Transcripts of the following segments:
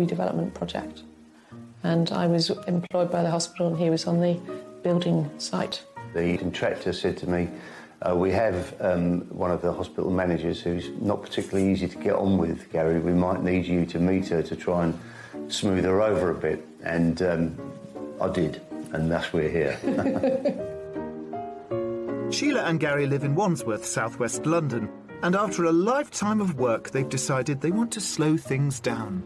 redevelopment project. And I was employed by the hospital and he was on the building site. The contractor said to me, we have one of the hospital managers who's not particularly easy to get on with, Gary. We might need you to meet her to try and smooth her over a bit. And I did, and thus we're here. Sheila and Gary live in Wandsworth, southwest London, and after a lifetime of work, they've decided they want to slow things down.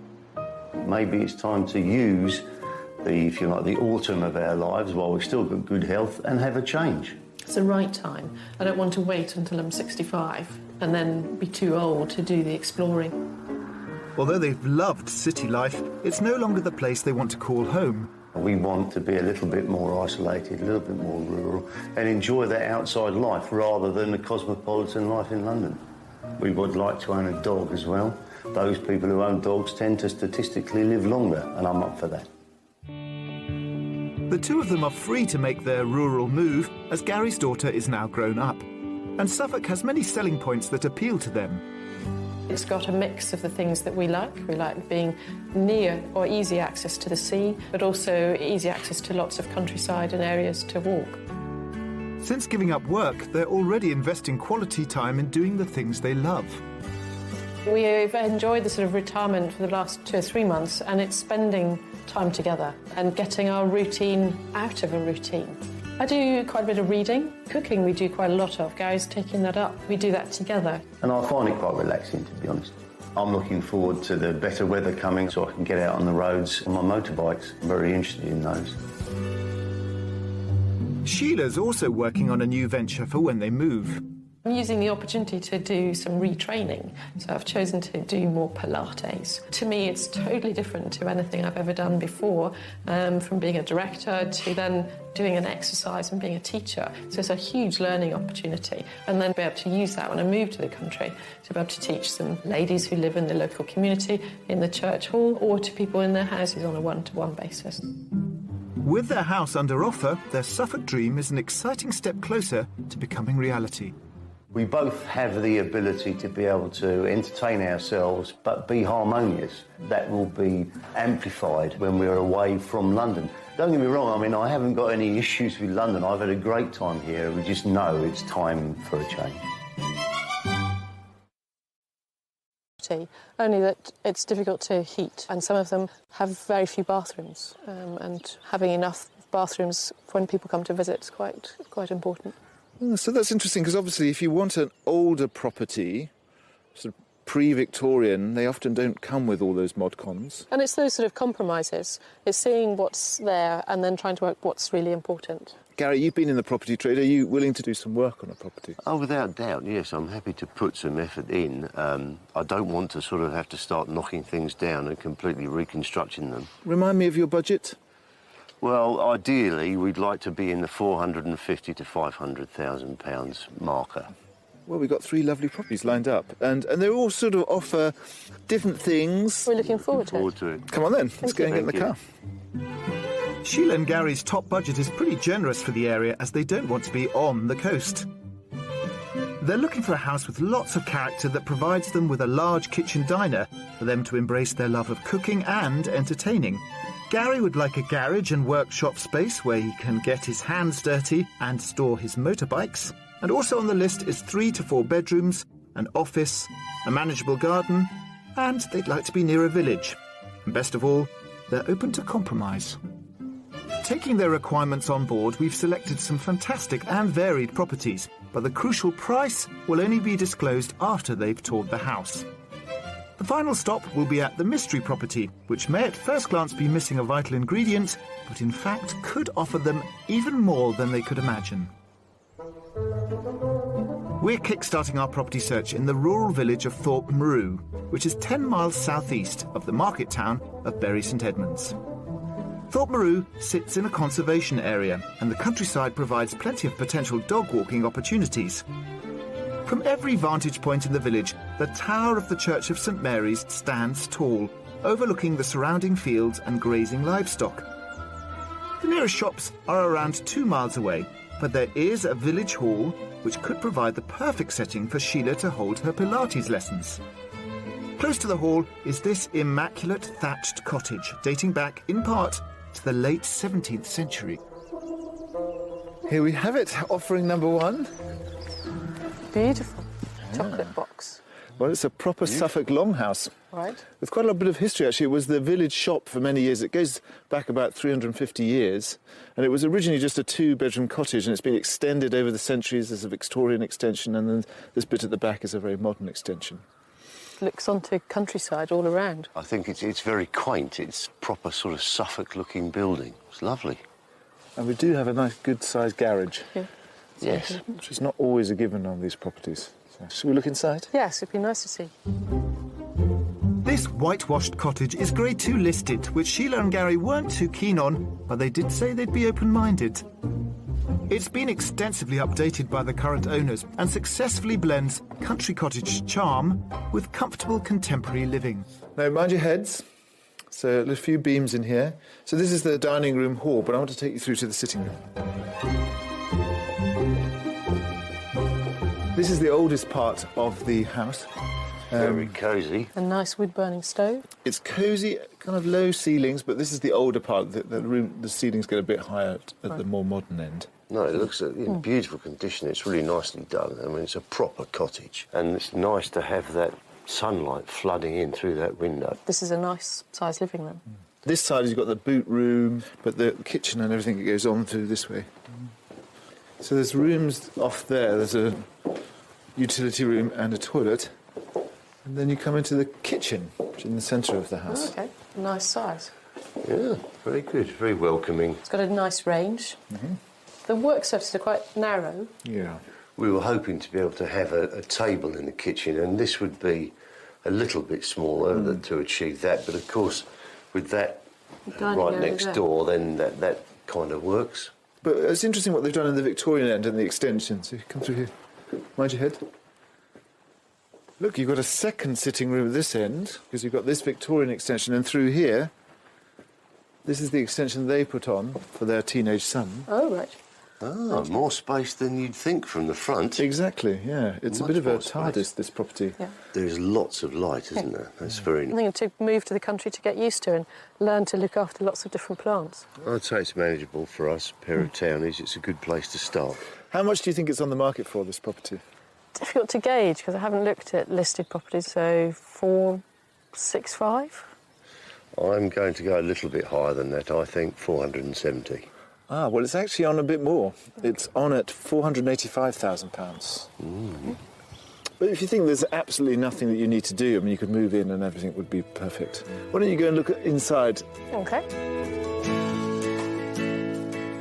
Maybe it's time to use if you like, the autumn of our lives while we've still got good health and have a change. It's the right time. I don't want to wait until I'm 65 and then be too old to do the exploring. Although they've loved city life, it's no longer the place they want to call home. We want to be a little bit more isolated, a little bit more rural, and enjoy that outside life rather than the cosmopolitan life in London. We would like to own a dog as well. Those people who own dogs tend to statistically live longer, and I'm up for that. The two of them are free to make their rural move, as Gary's daughter is now grown up. And Suffolk has many selling points that appeal to them. It's got a mix of the things that we like. We like being near or easy access to the sea, but also easy access to lots of countryside and areas to walk. Since giving up work, they're already investing quality time in doing the things they love. We've enjoyed the sort of retirement for the last 2 or 3 months, and it's spending time together and getting our routine out of a routine. I do quite a bit of reading. Cooking we do quite a lot of. Gary's taking that up. We do that together. And I find it quite relaxing, to be honest. I'm looking forward to the better weather coming so I can get out on the roads on my motorbikes. I'm very interested in those. Sheila's also working on a new venture for when they move. I'm using the opportunity to do some retraining, so I've chosen to do more Pilates. To me, it's totally different to anything I've ever done before, from being a director to then doing an exercise and being a teacher. So it's a huge learning opportunity, and then be able to use that when I move to the country, to be able to teach some ladies who live in the local community, in the church hall, or to people in their houses on a one-to-one basis. With their house under offer, their Suffolk dream is an exciting step closer to becoming reality. We both have the ability to be able to entertain ourselves but be harmonious. That will be amplified when we're away from London. Don't get me wrong, I mean, I haven't got any issues with London. I've had a great time here. We just know it's time for a change. Only that it's difficult to heat, and some of them have very few bathrooms, and having enough bathrooms when people come to visit is quite important. So that's interesting, because obviously if you want an older property, sort of pre-Victorian, they often don't come with all those mod cons. And it's those sort of compromises. It's seeing what's there and then trying to work what's really important. Gary, you've been in the property trade. Are you willing to do some work on a property? Oh, without doubt, yes. I'm happy to put some effort in. I don't want to sort of have to start knocking things down and completely reconstructing them. Remind me of your budget. Well, ideally, we'd like to be in the £450,000 to £500,000 marker. Well, we've got 3 lovely properties lined up, and they all sort of offer different things. We're looking forward to it. Come on then, let's go and get in the car. Sheila and Gary's top budget is pretty generous for the area, as they don't want to be on the coast. They're looking for a house with lots of character that provides them with a large kitchen diner for them to embrace their love of cooking and entertaining. Gary would like a garage and workshop space where he can get his hands dirty and store his motorbikes. And also on the list is 3 to 4 bedrooms, an office, a manageable garden, and they'd like to be near a village. And best of all, they're open to compromise. Taking their requirements on board, we've selected some fantastic and varied properties, but the crucial price will only be disclosed after they've toured the house. The final stop will be at the mystery property, which may at first glance be missing a vital ingredient, but in fact could offer them even more than they could imagine. We're kick-starting our property search in the rural village of Thorpe Maru, which is 10 miles southeast of the market town of Bury St Edmunds. Thorpe Maru sits in a conservation area, and the countryside provides plenty of potential dog walking opportunities. From every vantage point in the village, the tower of the Church of St Mary's stands tall, overlooking the surrounding fields and grazing livestock. The nearest shops are around 2 miles away, but there is a village hall which could provide the perfect setting for Sheila to hold her Pilates lessons. Close to the hall is this immaculate thatched cottage, dating back, in part, to the late 17th century. Here we have it, offering number one. Beautiful. Chocolate box. Well, it's a proper Suffolk longhouse. Right. With quite a bit of history, actually. It was the village shop for many years. It goes back about 350 years. And it was originally just a two-bedroom cottage, and it's been extended over the centuries as a Victorian extension, and then this bit at the back is a very modern extension. Looks onto countryside all around. I think it's very quaint. It's proper sort of Suffolk-looking building. It's lovely. And we do have a nice, good-sized garage. Yeah. Yes. Which is not always a given on these properties. So, shall we look inside? Yes, it'd be nice to see. This whitewashed cottage is Grade 2 listed, which Sheila and Gary weren't too keen on, but they did say they'd be open-minded. It's been extensively updated by the current owners and successfully blends country cottage charm with comfortable contemporary living. Now, mind your heads. So, a few beams in here. So this is the dining room hall, but I want to take you through to the sitting room. This is the oldest part of the house. Very cosy. A nice wood-burning stove. It's cosy, kind of low ceilings, but this is the older part. The ceilings get a bit higher at the more modern end. No, it looks in beautiful condition. It's really nicely done. I mean, it's a proper cottage. And it's nice to have that sunlight flooding in through that window. This is a nice-sized living room. This side, you've got the boot room, but the kitchen and everything that goes on through this way. So there's rooms off there. There's a utility room and a toilet. And then you come into the kitchen, which is in the centre of the house. Oh, OK. Nice size. Yeah, very good, very welcoming. It's got a nice range. The work surfaces are quite narrow. Yeah. We were hoping to be able to have a table in the kitchen, and this would be a little bit smaller to achieve that. But, of course, with that right next door, then that kind of works. But it's interesting what they've done in the Victorian end and the extension. So you come through here. Mind your head. Look, you've got a second sitting room at this end, because you've got this Victorian extension, and through here, this is the extension they put on for their teenage son. Oh, right. Ah, more space than you'd think from the front. Exactly, yeah. It's a bit of a TARDIS, space. this property. Yeah. There's lots of light, isn't there? That's very nice. I think to move to the country to get used to and learn to look after lots of different plants. I'd say it's manageable for us, a pair of townies. It's a good place to start. How much do you think it's on the market for, this property? Difficult to gauge because I haven't looked at listed properties, so 465. I'm going to go a little bit higher than that, I think 470. Ah, well, it's actually on a bit more. It's on at £485,000. But if you think there's absolutely nothing that you need to do, I mean, you could move in and everything would be perfect. Why don't you go and look inside? OK.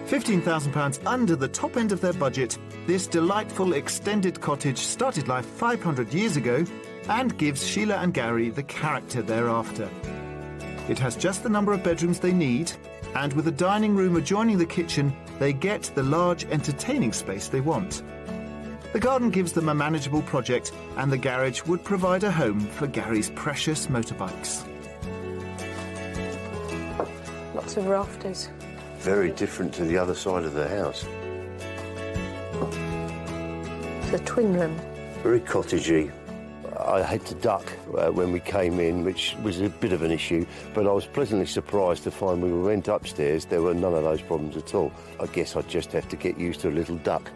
£15,000 under the top end of their budget, this delightful extended cottage started life 500 years ago and gives Sheila and Gary the character thereafter. It has just the number of bedrooms they need, and with a dining room adjoining the kitchen, they get the large entertaining space they want. The garden gives them a manageable project, and the garage would provide a home for Gary's precious motorbikes. Lots of rafters. Very different to the other side of the house. It's a twin room. Very cottagey. I had to duck when we came in, which was a bit of an issue, but I was pleasantly surprised to find when we went upstairs there were none of those problems at all. I guess I'd just have to get used to a little duck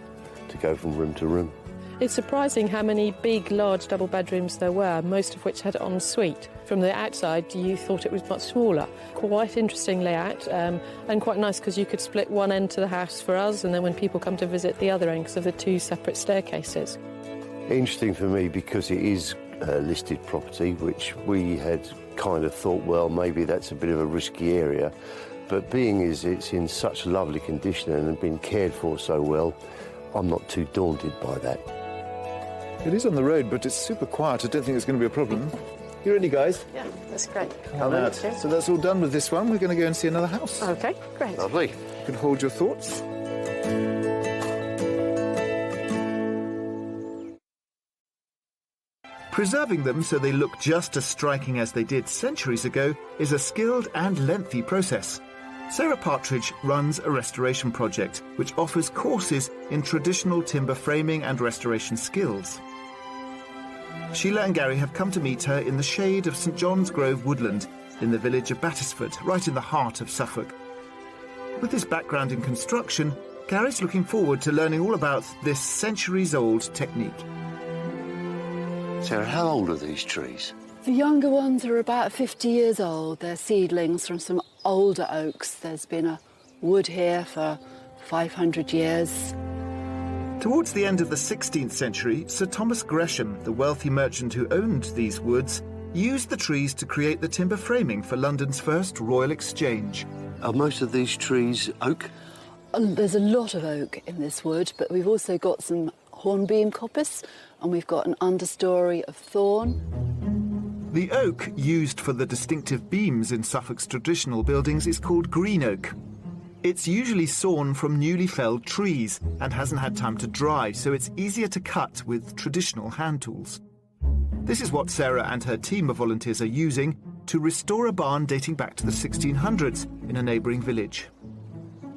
to go from room to room. It's surprising how many big, large double bedrooms there were, most of which had en suite. From the outside, you thought it was much smaller. Quite interesting layout, and quite nice because you could split one end to the house for us, and then when people come to visit the other end because of the two separate staircases. Interesting for me because it is listed property, which we had kind of thought, well, maybe that's a bit of a risky area. But being as it's in such lovely condition and been cared for so well, I'm not too daunted by that. It is on the road, but it's super quiet. I don't think it's going to be a problem. You ready, guys? Yeah, that's great. Come out. So that's all done with this one. We're going to go and see another house. OK, great. Lovely. You can hold your thoughts. Preserving them so they look just as striking as they did centuries ago is a skilled and lengthy process. Sarah Partridge runs a restoration project which offers courses in traditional timber framing and restoration skills. Sheila and Gary have come to meet her in the shade of St John's Grove woodland in the village of Battersford, right in the heart of Suffolk. With his background in construction, Gary's looking forward to learning all about this centuries-old technique. Sarah, how old are these trees? The younger ones are about 50 years old. They're seedlings from some older oaks. There's been a wood here for 500 years. Towards the end of the 16th century, Sir Thomas Gresham, the wealthy merchant who owned these woods, used the trees to create the timber framing for London's first Royal Exchange. Are most of these trees oak? There's a lot of oak in this wood, but we've also got some hornbeam coppice, and we've got an understory of thorn. The oak used for the distinctive beams in Suffolk's traditional buildings is called green oak. It's usually sawn from newly felled trees and hasn't had time to dry, so it's easier to cut with traditional hand tools. This is what Sarah and her team of volunteers are using to restore a barn dating back to the 1600s in a neighbouring village.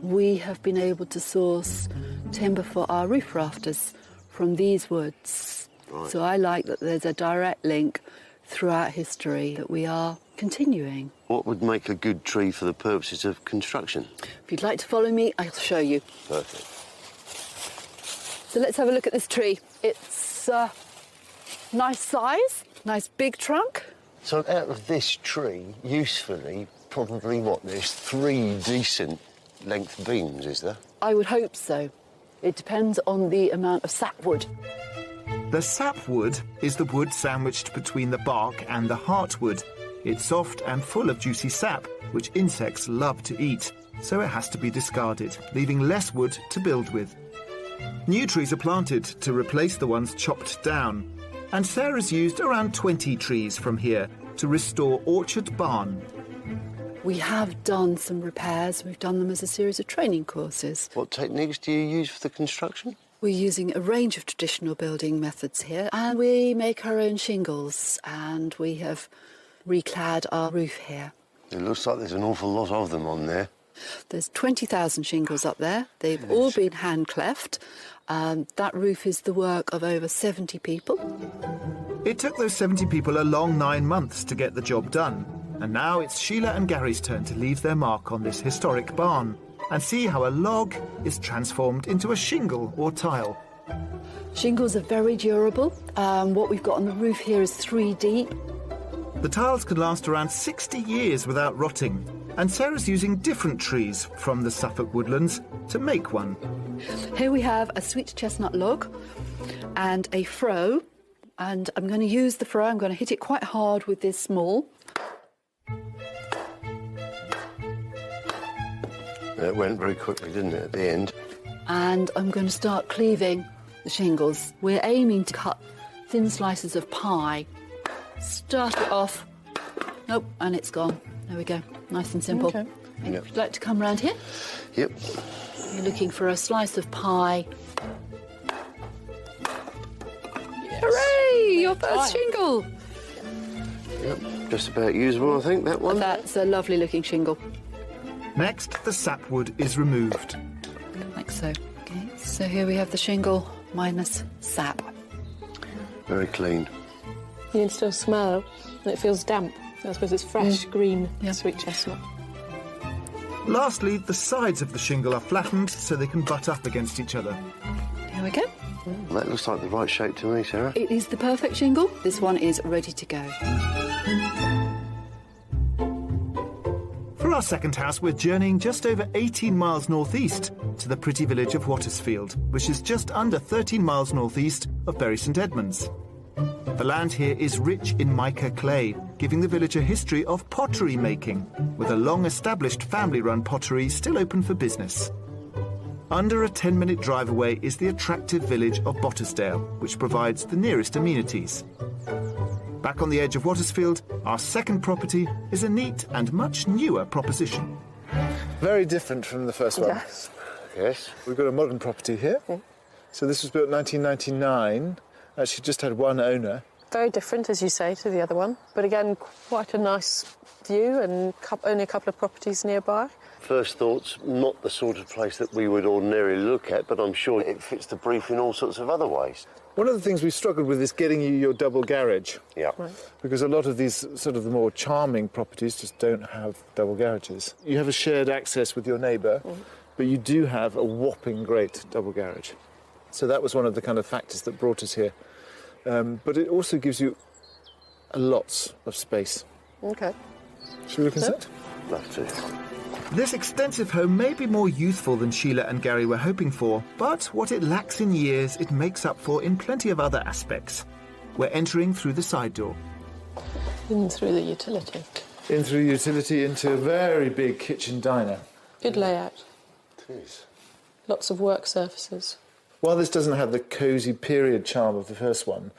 We have been able to source timber for our roof rafters from these woods. Right. So I like that there's a direct link throughout history that we are continuing. What would make a good tree for the purposes of construction? If you'd like to follow me, I'll show you. Perfect. So let's have a look at this tree. It's nice size, nice big trunk. So out of this tree, usefully, probably what, there's 3 decent length beams, is there? I would hope so. It depends on the amount of sapwood. The sapwood is the wood sandwiched between the bark and the heartwood. It's soft and full of juicy sap, which insects love to eat, so it has to be discarded, leaving less wood to build with. New trees are planted to replace the ones chopped down, and Sarah's used around 20 trees from here to restore Orchard Barn. We have done some repairs. We've done them as a series of training courses. What techniques do you use for the construction? We're using a range of traditional building methods here, and we make our own shingles, and we have reclad our roof here. It looks like there's an awful lot of them on there. There's 20,000 shingles up there. They've all been hand cleft. That roof is the work of over 70 people. It took those 70 people a long 9 months to get the job done, and now it's Sheila and Gary's turn to leave their mark on this historic barn and see how a log is transformed into a shingle or tile. Shingles are very durable. What we've got on the roof here is 3 deep. The tiles can last around 60 years without rotting, and Sarah's using different trees from the Suffolk woodlands to make one. Here we have a sweet chestnut log and a froe, and I'm going to use the froe. I'm going to hit it quite hard with this maul. It went very quickly, didn't it, at the end? And I'm going to start cleaving the shingles. We're aiming to cut thin slices of pie. Start it off. Nope, and it's gone. There we go. Nice and simple. Okay. Yep. Would you like to come round here? Yep. You're looking for a slice of pie. Yes. Hooray! Your first Pie. shingle. Yep. Just about usable, I think, that one. That's a lovely looking shingle. Next, the sapwood is removed. Like so. Okay, so here we have the shingle minus sap. Very clean. You can still smell, and it feels damp. I suppose it's fresh, green, Yeah. sweet chestnut. Lastly, the sides of the shingle are flattened so they can butt up against each other. Here we go. Well, that looks like the right shape to me, Sarah. It is the perfect shingle. This one is ready to go. For our second house, we're journeying just over 18 miles northeast to the pretty village of Wattersfield, which is just under 13 miles northeast of Bury St Edmunds. The land here is rich in mica clay, giving the village a history of pottery making, with a long-established family-run pottery still open for business. Under a 10-minute drive away is the attractive village of Bottersdale, which provides the nearest amenities. Back on the edge of Wattersfield, our second property is a neat and much newer proposition. Very different from the first one. Yes. Yes. We've got a modern property here. So this was built in 1999. Actually, just had one owner. Very different, as you say, to the other one. But again, quite a nice view and only a couple of properties nearby. First thoughts, not the sort of place that we would ordinarily look at, but I'm sure it fits the brief in all sorts of other ways. One of the things we struggled with is getting you your double garage. Yeah. Right. Because a lot of these sort of the more charming properties just don't have double garages. You have a shared access with your neighbour, but you do have a whopping great double garage. So that was one of the kind of factors that brought us here. But it also gives you lots of space. Okay. Should we look inside? Love to. This extensive home may be more youthful than Sheila and Gary were hoping for, but what it lacks in years it makes up for in plenty of other aspects. We're entering through the side door. In through the utility. In through utility into a very big kitchen diner. Good layout. It is. Lots of work surfaces. While this doesn't have the cosy period charm of the first one,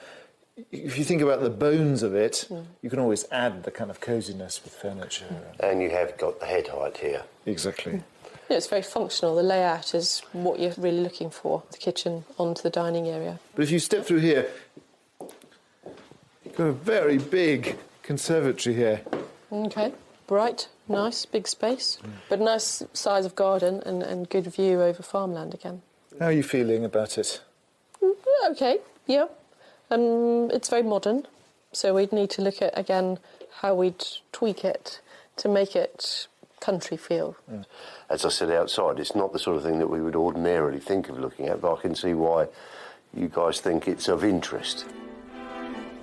if you think about the bones of it, you can always add the kind of coziness with furniture. And you have got the head height here. Exactly. Yeah, it's very functional. The layout is what you're really looking for, the kitchen onto the dining area. But if you step through here, you've got a very big conservatory here. Okay. Bright, nice, big space. But nice size of garden and good view over farmland again. How are you feeling about it? Okay, yeah. It's very modern, so we'd need to look at, again, how we'd tweak it to make it country feel. As I said outside, it's not the sort of thing that we would ordinarily think of looking at, but I can see why you guys think it's of interest.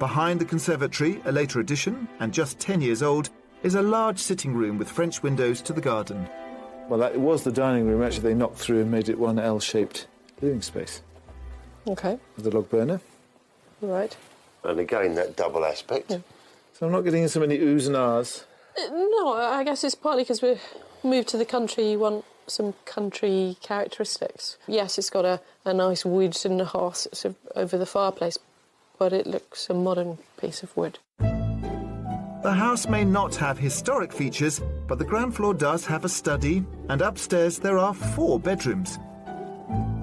Behind the conservatory, a later addition, and just 10 years old, is a large sitting room with French windows to the garden. Well, that was the dining room. Actually, they knocked through and made it one L-shaped living space. Okay, With the log burner. right. And again, that double aspect. Yeah. So I'm not getting in so many oohs and ahs. No, I guess it's partly because we've moved to the country, you want some country characteristics. Yes, it's got a nice wood in the hearth sort of over the fireplace, but it looks a modern piece of wood. The house may not have historic features, but the ground floor does have a study, and upstairs there are 4 bedrooms.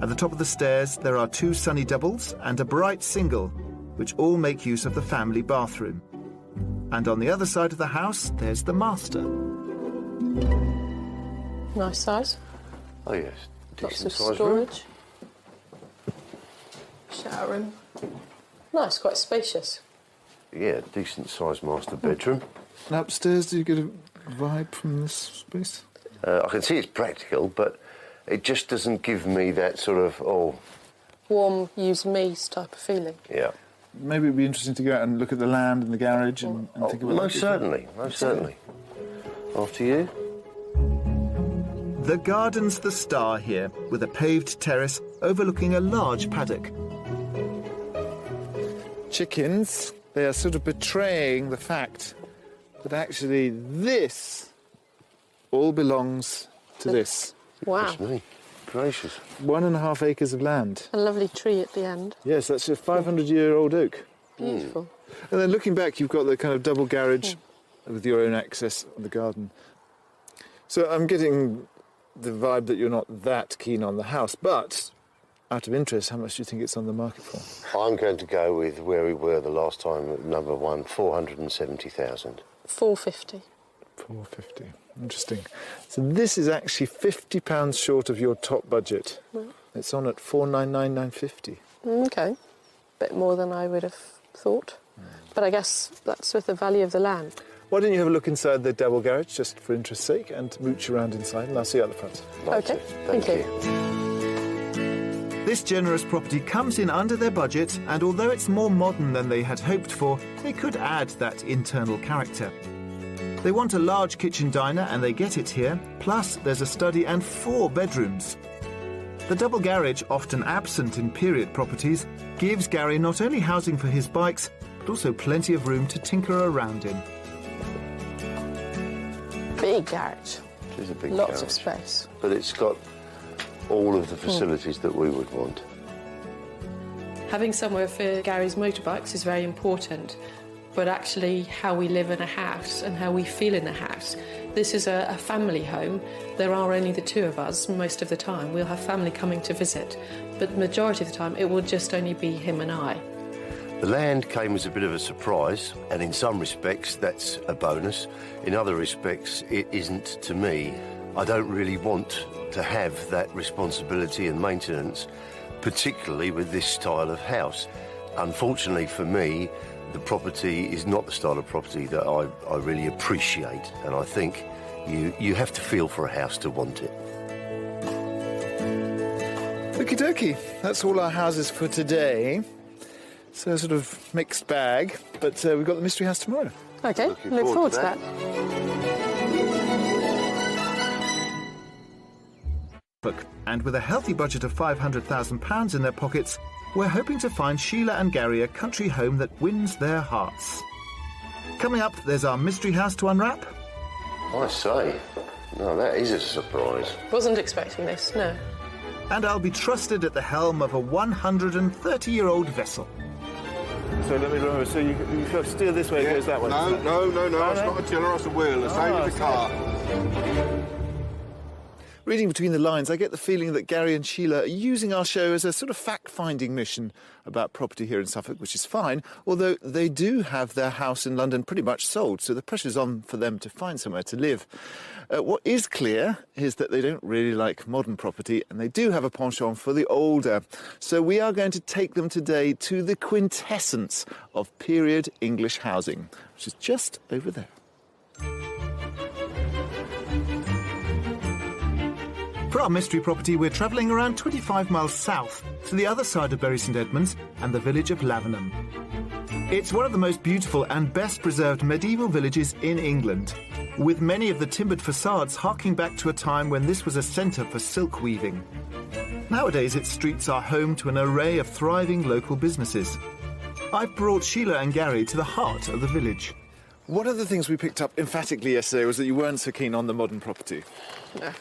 At the top of the stairs there are 2 sunny doubles and a bright single, which all make use of the family bathroom. And on the other side of the house there's the master. Nice size. Oh, yes. Lots Decent of size room. storage. Shower room. Nice, quite spacious. Yeah, decent sized master bedroom. And upstairs, do you get a vibe from this space? I can see it's practical, but it just doesn't give me that sort of, Warm, use me's type of feeling. yeah. Maybe it'd be interesting to go out and look at the land and the garage and think about Most certainly, most certainly. After you? The garden's the star here, with a paved terrace overlooking a large paddock. Chickens, they are sort of betraying the fact that actually this all belongs to this. Wow. That's me. Gracious. 1.5 acres of land. A lovely tree at the end. Yes, that's a 500-year-old oak. Beautiful. And then looking back, you've got the kind of double garage with your own access on the garden. So I'm getting the vibe that you're not that keen on the house, but out of interest, how much do you think it's on the market for? I'm going to go with where we were the last time at number 1, 470,000. 450. 450. Interesting. So this is actually £50 short of your top budget. It's on at 499,950. Okay. Bit more than I would have thought. But I guess that's with the value of the land. Why don't you have a look inside the double garage, just for interest's sake, and mooch around inside, and I'll see you at the front. Like Okay, it. thank you. This generous property comes in under their budget, and although it's more modern than they had hoped for, they could add that internal character. They want a large kitchen diner, and they get it here, plus there's a study and 4 bedrooms. The double garage, often absent in period properties, gives Gary not only housing for his bikes, but also plenty of room to tinker around in. Big garage. It is a big Lots of garage. space. But it's got all of the facilities that we would want. Having somewhere for Gary's motorbikes is very important, but actually how we live in a house and how we feel in a house. This is a family home. There are only the 2 of us most of the time. We'll have family coming to visit, but the majority of the time it will just only be him and I. The land came as a bit of a surprise, and in some respects that's a bonus. In other respects it isn't to me. I don't really want to have that responsibility and maintenance, particularly with this style of house. Unfortunately for me, the property is not the style of property that I really appreciate, and I think you have to feel for a house to want it. Okie dokie, that's all our houses for today. So a sort of mixed bag, but we've got the mystery house tomorrow. OK, look forward to that. And with a healthy budget of £500,000 in their pockets, we're hoping to find Sheila and Gary a country home that wins their hearts. Coming up, there's our mystery house to unwrap. I say, no, that is a surprise. Wasn't expecting this, no. And I'll be trusted at the helm of a 130-year-old vessel. So let me remember, so you steer this way, it goes that way? No, it's not a tiller, it's a wheel, it's same with the car. Reading between the lines, I get the feeling that Gary and Sheila are using our show as a sort of fact-finding mission about property here in Suffolk, which is fine, although they do have their house in London pretty much sold, so the pressure's on for them to find somewhere to live. What is clear is that they don't really like modern property, and they do have a penchant for the older. So we are going to take them today to the quintessence of period English housing, which is just over there. For our mystery property, we're travelling around 25 miles south to the other side of Bury St Edmunds and the village of Lavenham. It's one of the most beautiful and best preserved medieval villages in England, with many of the timbered facades harking back to a time when this was a centre for silk weaving. Nowadays, its streets are home to an array of thriving local businesses. I've brought Sheila and Gary to the heart of the village. One of the things we picked up emphatically yesterday was that you weren't so keen on the modern property. No.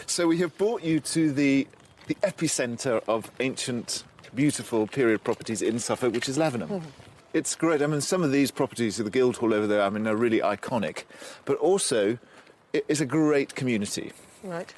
So we have brought you to the epicentre of ancient, beautiful period properties in Suffolk, which is Lavenham. It's great. I mean, some of these properties, the Guildhall over there, I mean, are really iconic. But also, it is a great community. Right.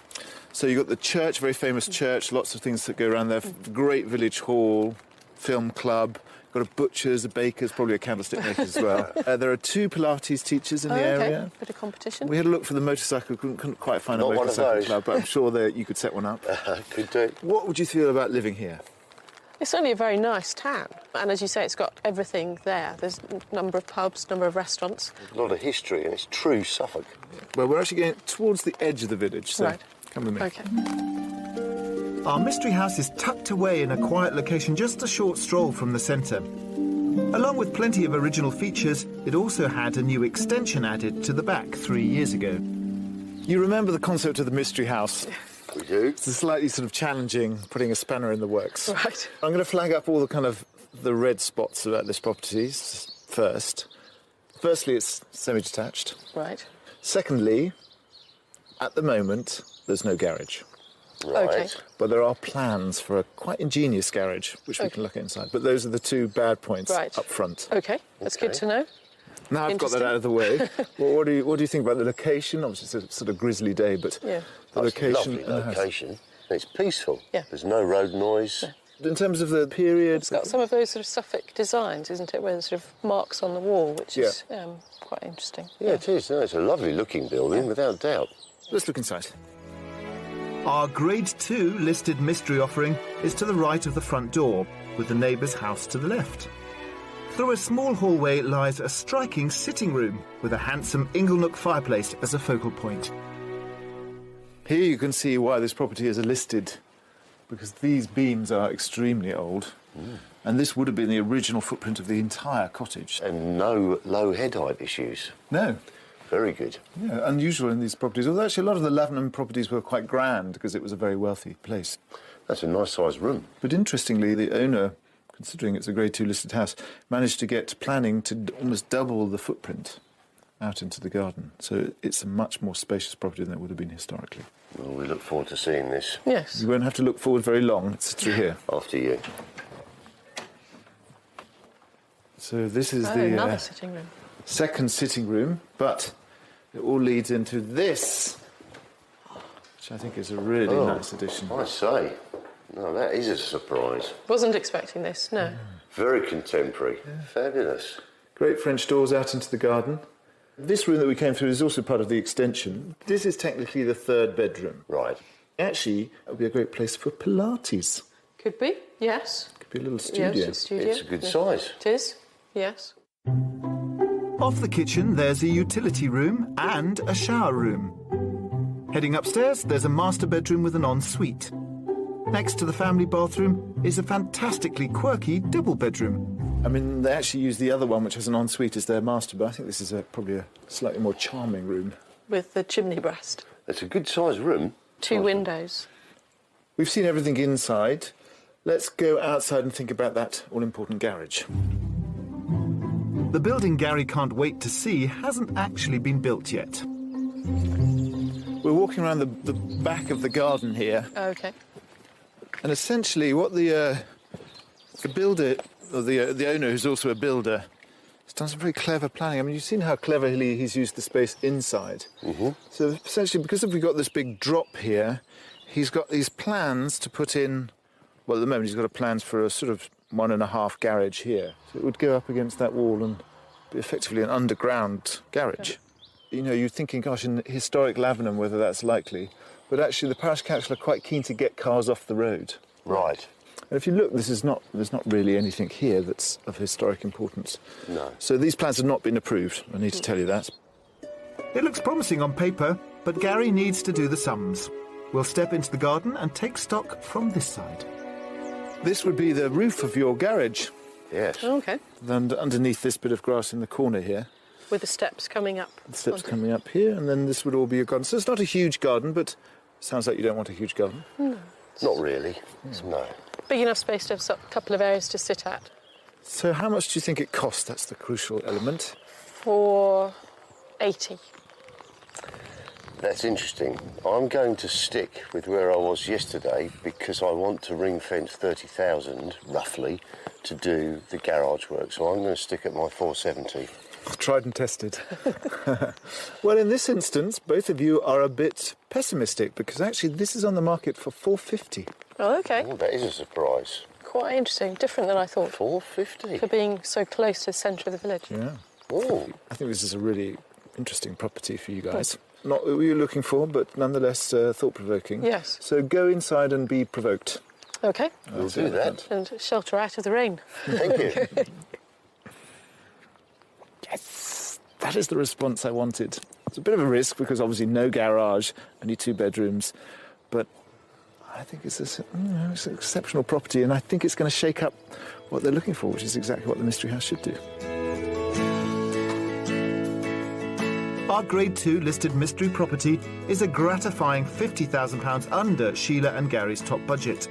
So you've got the church, very famous church, lots of things that go around there, great village hall, film club, got a butcher's, a baker's, probably a candlestick maker as well. There are 2 Pilates teachers in the area. Bit of competition. We had a look for the motorcycle, couldn't quite find Not a one of motorcycle those. club, but I'm sure that you could set one up. Could do. What would you feel about living here? It's certainly a very nice town. And as you say, it's got everything there. There's a number of pubs, number of restaurants. A lot of history, and it's true Suffolk. Well, we're actually going towards the edge of the village, so Right. come with me. OK. Our mystery house is tucked away in a quiet location just a short stroll from the centre. Along with plenty of original features, it also had a new extension added to the back 3 years ago. You remember the concept of the mystery house? We do. It's slightly sort of challenging, putting a spanner in the works. Right. I'm going to flag up all the kind of the red spots about this property first. Firstly, it's semi-detached. Right. Secondly, at the moment, there's no garage. Right. OK. But there are plans for a quite ingenious garage, which we can look at inside. But those are the 2 bad points Right. up front. OK, that's good to know. Now I've got that Interesting. out of the way. Well, what do you think about the location? Obviously, it's a sort of grisly day, but Yeah. the It's a location. lovely and the house. location. It's peaceful. Yeah. There's no road noise. In terms of the period, It's got some of those sort of Suffolk designs, isn't it, where there's sort of marks on the wall, which is quite interesting. Yeah, it is. No, it's a lovely looking building, without doubt. let's look inside. Our Grade 2 listed mystery offering is to the right of the front door, with the neighbour's house to the left. Through a small hallway lies a striking sitting room with a handsome inglenook fireplace as a focal point. Here you can see why this property is a listed, because these beams are extremely old. And this would have been the original footprint of the entire cottage. And no low head height issues. No. Very good. Yeah, unusual in these properties. Although actually a lot of the Lavenham properties were quite grand because it was a very wealthy place. That's a nice sized room. But interestingly, the owner, considering it's a Grade 2 listed house, managed to get planning to almost double the footprint out into the garden. So it's a much more spacious property than it would have been historically. Well, we look forward to seeing this. Yes. You won't have to look forward very long. It's through here. After you. So this is Another the sitting room. second sitting room, but it all leads into this, which I think is a really nice addition. I say. No, that is a surprise. Wasn't expecting this, no. Very contemporary. Fabulous. Great French doors out into the garden. This room that we came through is also part of the extension. This is technically the third bedroom. Right. Actually, it would be a great place for Pilates. Could be, yes. Could be a little studio. Yes, a studio. It's a good size. It is, yes. Off the kitchen, there's a utility room and a shower room. Heading upstairs, there's a master bedroom with an ensuite. Next to the family bathroom is a fantastically quirky double bedroom. I mean, they actually use the other one, which has an ensuite, as their master, but I think this is probably a slightly more charming room. With the chimney breast. It's a good sized room. 2 windows. We've seen everything inside. Let's go outside and think about that all-important garage. The building Gary can't wait to see hasn't actually been built yet. We're walking around the back of the garden here, OK. and essentially what the builder, or the owner, who's also a builder, has done some very clever planning. I mean, you've seen how cleverly he's used the space inside. So essentially, because we've got this big drop here, he's got these plans to put in. Well, at the moment, he's got plans for a sort of 1.5 garage here. So it would go up against that wall and be effectively an underground garage. Okay. You know, you're thinking, gosh, in historic Lavenham, whether that's likely. But actually, the parish council are quite keen to get cars off the road. Right. And if you look, there's not really anything here that's of historic importance. No. So these plans have not been approved, I need to tell you that. It looks promising on paper, but Gary needs to do the sums. We'll step into the garden and take stock from this side. This would be the roof of your garage, Yes. OK. and underneath this bit of grass in the corner here. With the steps coming up. The steps coming up here, and then this would all be your garden. So it's not a huge garden, but sounds like you don't want a huge garden. Not really. No. Big enough space to have a couple of areas to sit at. So how much do you think it costs? That's the crucial element. 480. That's interesting. I'm going to stick with where I was yesterday because I want to ring fence 30,000, roughly, to do the garage work. So I'm going to stick at my 470. Tried and tested. Well, in this instance, both of you are a bit pessimistic because actually this is on the market for 450. Oh, OK. Oh, that is a surprise. Quite interesting. Different than I thought. 450? For being so close to the centre of the village. Yeah. Oh. I think this is a really interesting property for you guys. Not what you're looking for, but nonetheless thought-provoking. Yes. So go inside and be provoked. OK. We'll do that. And shelter out of the rain. Thank you. Yes, that is the response I wanted. It's a bit of a risk because obviously no garage, only 2 bedrooms, but I think it's an exceptional property, and I think it's going to shake up what they're looking for, which is exactly what the Mystery House should do. Our Grade 2 listed mystery property is a gratifying £50,000 under Sheila and Gary's top budget.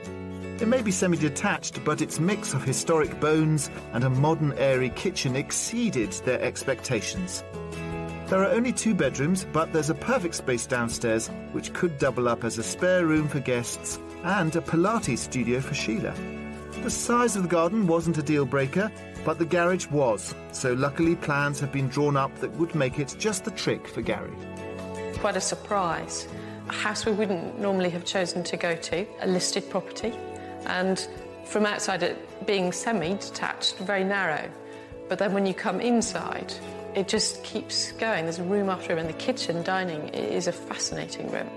It may be semi-detached, but its mix of historic bones and a modern airy kitchen exceeded their expectations. There are only 2 bedrooms, but there's a perfect space downstairs, which could double up as a spare room for guests and a Pilates studio for Sheila. The size of the garden wasn't a deal-breaker, but the garage was, so luckily plans have been drawn up that would make it just the trick for Gary. Quite a surprise. A house we wouldn't normally have chosen to go to, a listed property, and from outside it being semi-detached, very narrow. But then when you come inside, it just keeps going. There's room after room, and the kitchen, dining is a fascinating room.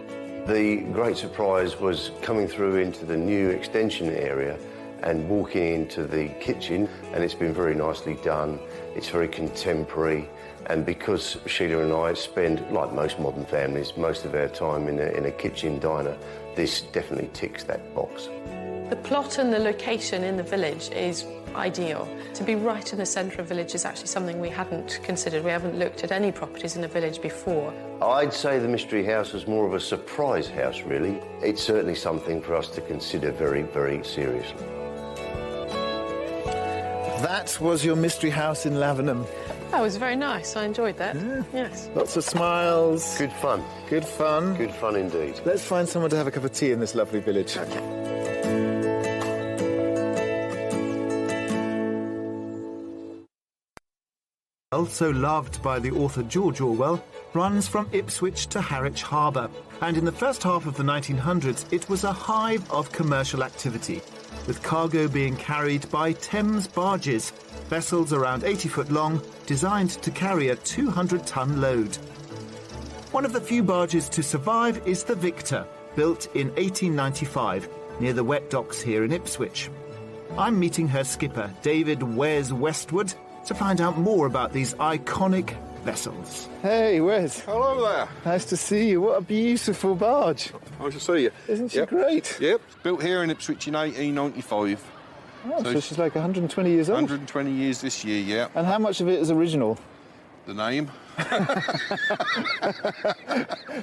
The great surprise was coming through into the new extension area and walking into the kitchen, and it's been very nicely done. It's very contemporary, and because Sheila and I spend, like most modern families, most of our time in a kitchen diner, this definitely ticks that box. The plot and the location in the village is ideal. To be right in the centre of the village is actually something we hadn't considered. We haven't looked at any properties in the village before. I'd say the Mystery House is more of a surprise house, really. It's certainly something for us to consider very, very seriously. That was your Mystery House in Lavenham. That was very nice. I enjoyed that. Yeah. Yes. Lots of smiles. Good fun. Good fun. Good fun indeed. Let's find someone to have a cup of tea in this lovely village. Okay. So loved by the author George Orwell, runs from Ipswich to Harwich Harbour. And in the first half of the 1900s, it was a hive of commercial activity, with cargo being carried by Thames barges, vessels around 80 foot long, designed to carry a 200-ton load. One of the few barges to survive is the Victor, built in 1895, near the wet docks here in Ipswich. I'm meeting her skipper, David Wes Westwood, to find out more about these iconic vessels. Hey, Wes. Hello there. Nice to see you. What a beautiful barge. Nice to see you. Isn't she great? Yep. Built here in Ipswich in 1895. Oh, so she's like 120 years old. 120 years this year, yeah. And how much of it is original? The name.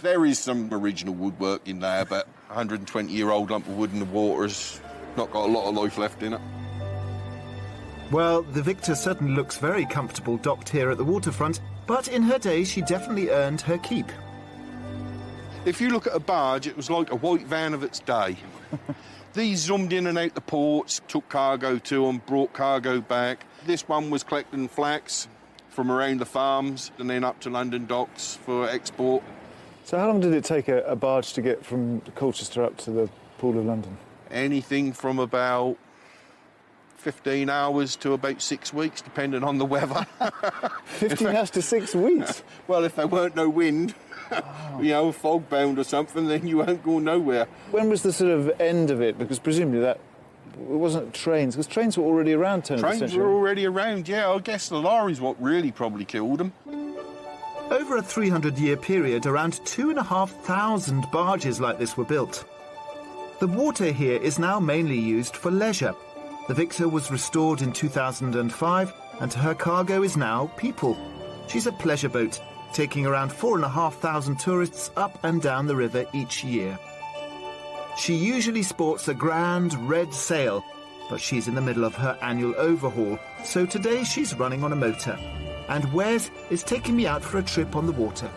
There is some original woodwork in there, but 120-year-old lump of wood in the water has not got a lot of life left in it. Well, the Victor certainly looks very comfortable docked here at the waterfront, but in her day she definitely earned her keep. If you look at a barge, it was like a white van of its day. These zoomed in and out the ports, took cargo to them, brought cargo back. This one was collecting flax from around the farms and then up to London docks for export. So how long did it take a barge to get from Colchester up to the Pool of London? Anything from about 15 hours to about 6 weeks, depending on the weather. 15 hours to 6 weeks? Well, if there weren't no wind, you know, fog bound or something, then you won't go nowhere. When was the sort of end of it? Because presumably that it wasn't trains, because trains were already around turn of the century. Trains were already around, yeah. I guess the lorry's what really probably killed them. Over a 300-year period, around 2,500 barges like this were built. The water here is now mainly used for leisure. The Victor was restored in 2005, and her cargo is now people. She's a pleasure boat, taking around 4,500 tourists up and down the river each year. She usually sports a grand red sail, but she's in the middle of her annual overhaul, so today she's running on a motor. And Wes is taking me out for a trip on the water.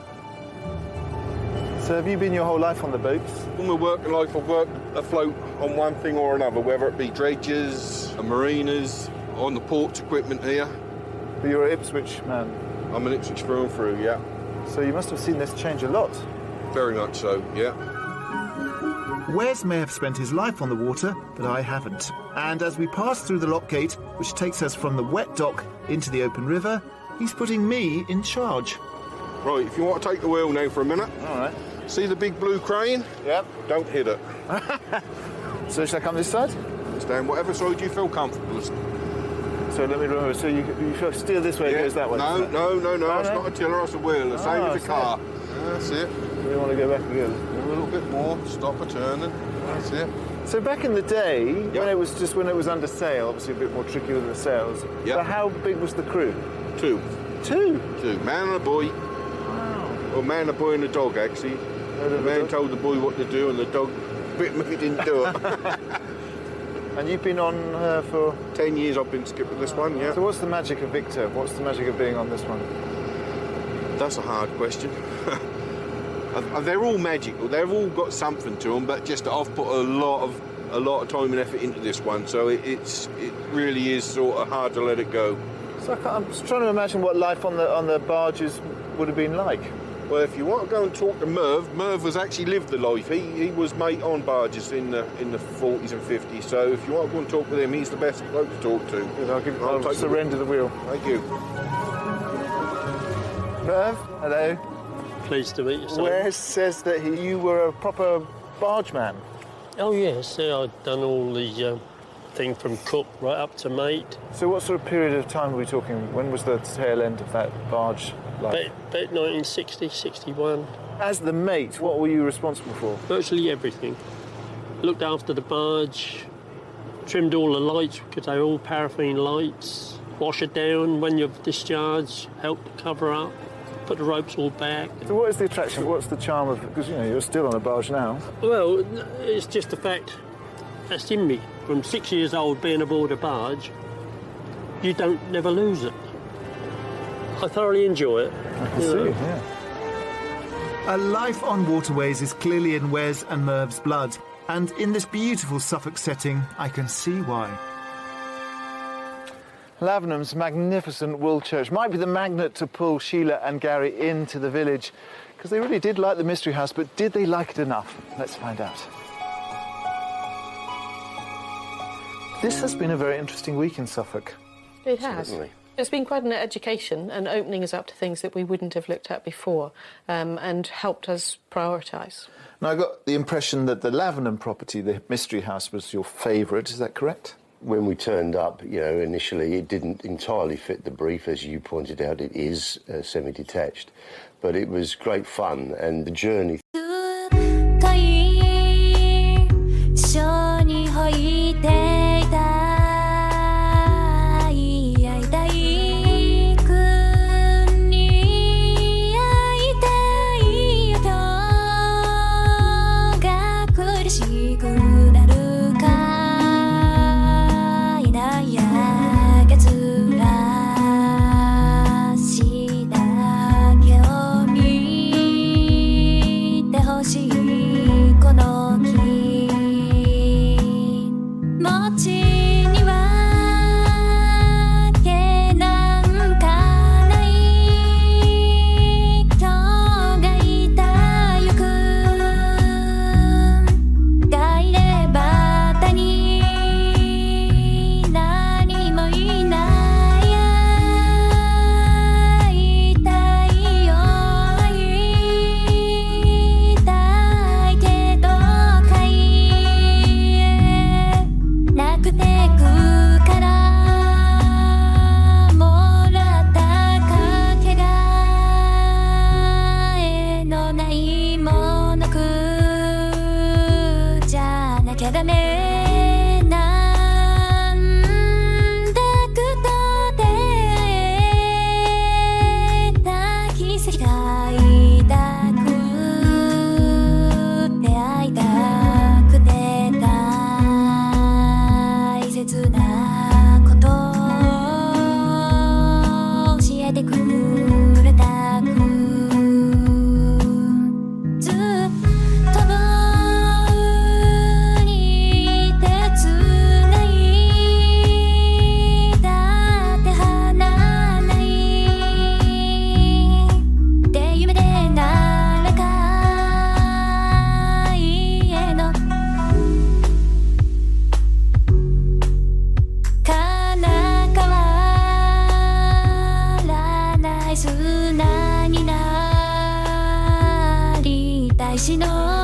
So have you been your whole life on the boats? In my working life, I've worked afloat on one thing or another, whether it be dredges, marinas, on the ports equipment here. But you're an Ipswich man. I'm an Ipswich through and through, yeah. So you must have seen this change a lot. Very much so, yeah. Wes may have spent his life on the water, but I haven't. And as we pass through the lock gate, which takes us from the wet dock into the open river, he's putting me in charge. Right, if you want to take the wheel now for a minute. All right. See the big blue crane? Yep. Don't hit it. So shall I come this side? Stand whatever side you feel comfortable. So let me remember, so you steer this way, it goes that way? No, it's not a tiller, it's a wheel, the same as a car. That's it. We want to go back again. A little bit more, stop a turning. That's it. So back in the day, when it was under sail, obviously a bit more tricky with the sails. Yep. So how big was the crew? Two. Two? Two. Man and a boy. Wow. Or man, a boy and a dog, actually. The man told the boy what to do and the dog bit me, didn't do it. And you've been on her for? 10 years I've been skipper this one, yeah. So what's the magic of Victor? What's the magic of being on this one? That's a hard question. They're all magical. They've all got something to them, but just I've put a lot of time and effort into this one, so it really is sort of hard to let it go. So I'm just trying to imagine what life on the barges would have been like. Well, if you want to go and talk to Merv was actually lived the life. He was mate on barges in the 40s and 50s. So if you want to go and talk with him, he's the best bloke to talk to. Good, I'll surrender the wheel. Thank you. Merv, hello. Pleased to meet you, sir. Wes says that you were a proper bargeman. Oh, yes. I've done all the thing from cook right up to mate. So what sort of period of time are we talking? When was the tail end of that barge life? About 1960, 61. As the mate, what were you responsible for? Virtually everything. Looked after the barge, trimmed all the lights because they were all paraffin lights, wash it down when you've discharged, help to cover up, put the ropes all back. So what is the attraction? What's the charm of it? Because, you're still on a barge now. Well, it's just the fact that's in me. From 6 years old being aboard a barge, you don't never lose it. I thoroughly enjoy it. I can see, yeah. A life on waterways is clearly in Wes and Merv's blood, and in this beautiful Suffolk setting, I can see why. Lavenham's magnificent wool church might be the magnet to pull Sheila and Gary into the village, because they really did like the Mystery House, but did they like it enough? Let's find out. This has been a very interesting week in Suffolk. It has. Certainly. It's been quite an education and opening us up to things that we wouldn't have looked at before, and helped us prioritise. Now, I got the impression that the Lavenham property, the Mystery House, was your favourite. Is that correct? When we turned up, initially it didn't entirely fit the brief. As you pointed out, it is semi-detached. But it was great fun, and the journey. She knows